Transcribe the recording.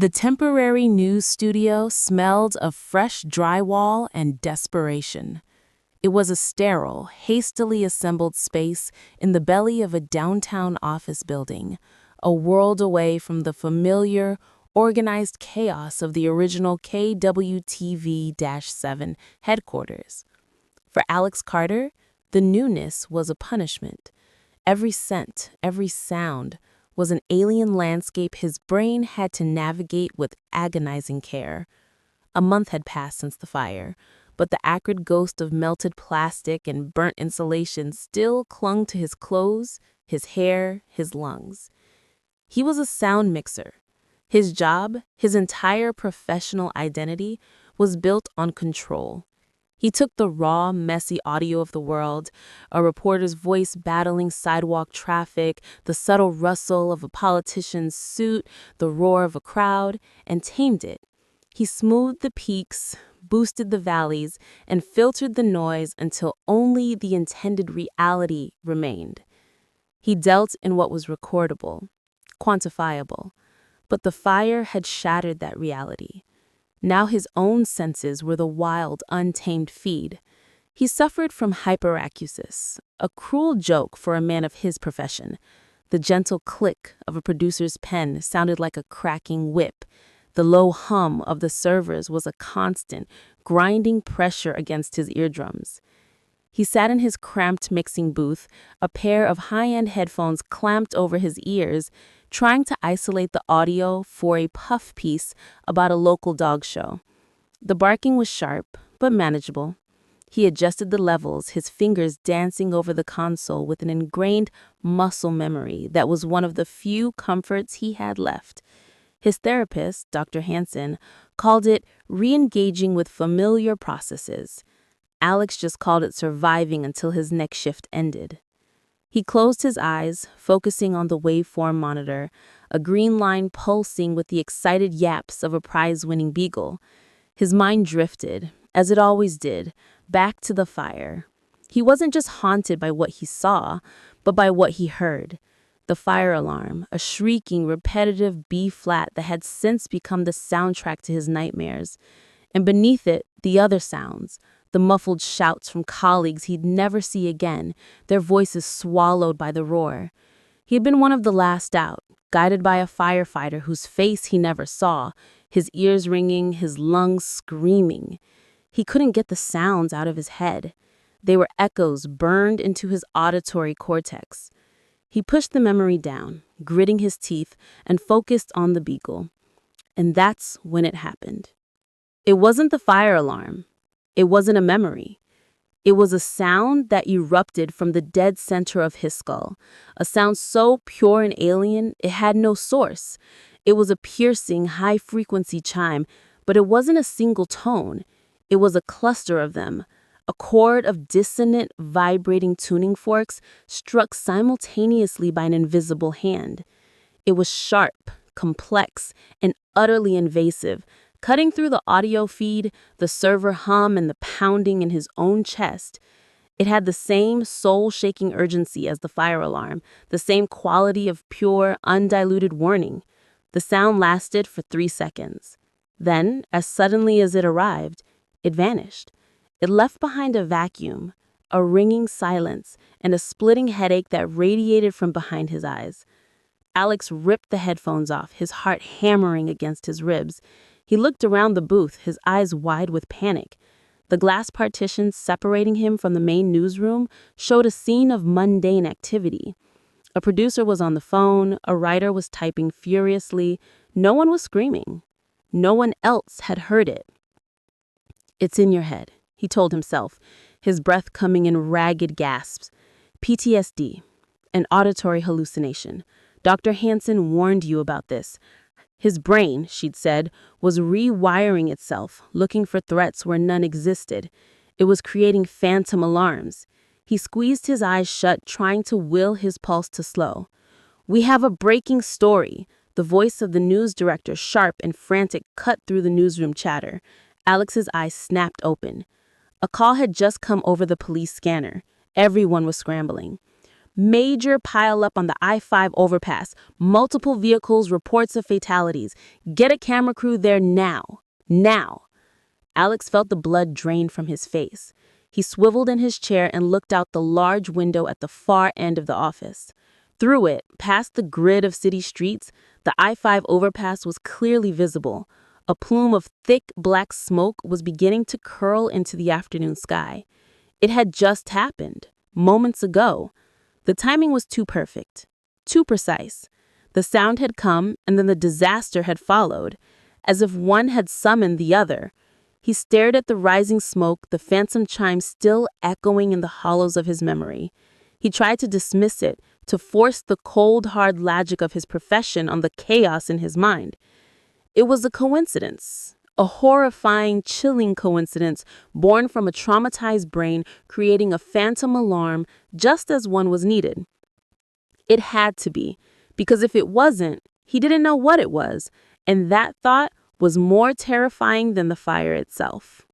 The temporary news studio smelled of fresh drywall and desperation. It was a sterile, hastily assembled space in the belly of a downtown office building, a world away from the familiar, organized chaos of the original KWTV-7 headquarters. For Alex Carter, the newness was a punishment. Every scent, every sound, was an alien landscape his brain had to navigate with agonizing care. A month had passed since the fire, but the acrid ghost of melted plastic and burnt insulation still clung to his clothes, his hair, his lungs. He was a sound mixer. His job, his entire professional identity, was built on control. He took the raw, messy audio of the world, a reporter's voice battling sidewalk traffic, the subtle rustle of a politician's suit, the roar of a crowd, and tamed it. He smoothed the peaks, boosted the valleys, and filtered the noise until only the intended reality remained. He dealt in what was recordable, quantifiable, but the fire had shattered that reality. Now his own senses were the wild, untamed feed. He suffered from hyperacusis, a cruel joke for a man of his profession. The gentle click of a producer's pen sounded like a cracking whip. The low hum of the servers was a constant, grinding pressure against his eardrums. He sat in his cramped mixing booth, a pair of high-end headphones clamped over his ears, trying to isolate the audio for a puff piece about a local dog show. The barking was sharp, but manageable. He adjusted the levels, his fingers dancing over the console with an ingrained muscle memory that was one of the few comforts he had left. His therapist, Dr. Hansen, called it re-engaging with familiar processes. Alex just called it surviving until his next shift ended. He closed his eyes, focusing on the waveform monitor, a green line pulsing with the excited yaps of a prize-winning beagle. His mind drifted, as it always did, back to the fire. He wasn't just haunted by what he saw, but by what he heard. The fire alarm, a shrieking, repetitive B-flat that had since become the soundtrack to his nightmares. And beneath it, the other sounds, the muffled shouts from colleagues he'd never see again, their voices swallowed by the roar. He had been one of the last out, guided by a firefighter whose face he never saw, his ears ringing, his lungs screaming. He couldn't get the sounds out of his head. They were echoes burned into his auditory cortex. He pushed the memory down, gritting his teeth, and focused on the beagle. And that's when it happened. It wasn't the fire alarm. It wasn't a memory. It was a sound that erupted from the dead center of his skull, a sound so pure and alien it had no source. It was a piercing, high-frequency chime, but it wasn't a single tone. It was a cluster of them, a chord of dissonant, vibrating tuning forks struck simultaneously by an invisible hand. It was sharp, complex, and utterly invasive, cutting through the audio feed, the server hum, and the pounding in his own chest. It had the same soul-shaking urgency as the fire alarm, the same quality of pure, undiluted warning. The sound lasted for 3 seconds. Then, as suddenly as it arrived, it vanished. It left behind a vacuum, a ringing silence, and a splitting headache that radiated from behind his eyes. Alex ripped the headphones off, his heart hammering against his ribs. He looked around the booth, his eyes wide with panic. The glass partitions separating him from the main newsroom showed a scene of mundane activity. A producer was on the phone, a writer was typing furiously. No one was screaming. No one else had heard it. "It's in your head," he told himself, his breath coming in ragged gasps. "PTSD, an auditory hallucination. Dr. Hansen warned you about this." His brain, she'd said, was rewiring itself, looking for threats where none existed. It was creating phantom alarms. He squeezed his eyes shut, trying to will his pulse to slow. "We have a breaking story." The voice of the news director, sharp and frantic, cut through the newsroom chatter. Alex's eyes snapped open. A call had just come over the police scanner. Everyone was scrambling. Major pileup on the I-5 overpass. Multiple vehicles, reports of fatalities. Get a camera crew there now. Now. Alex felt the blood drain from his face. He swiveled in his chair and looked out the large window at the far end of the office. Through it, past the grid of city streets, the I-5 overpass was clearly visible. A plume of thick black smoke was beginning to curl into the afternoon sky. It had just happened, moments ago. The timing was too perfect, too precise. The sound had come, and then the disaster had followed, as if one had summoned the other. He stared at the rising smoke, the phantom chime still echoing in the hollows of his memory. He tried to dismiss it, to force the cold, hard logic of his profession on the chaos in his mind. It was a coincidence, a horrifying, chilling coincidence born from a traumatized brain creating a phantom alarm just as one was needed. It had to be, because if it wasn't, he didn't know what it was, and that thought was more terrifying than the fire itself.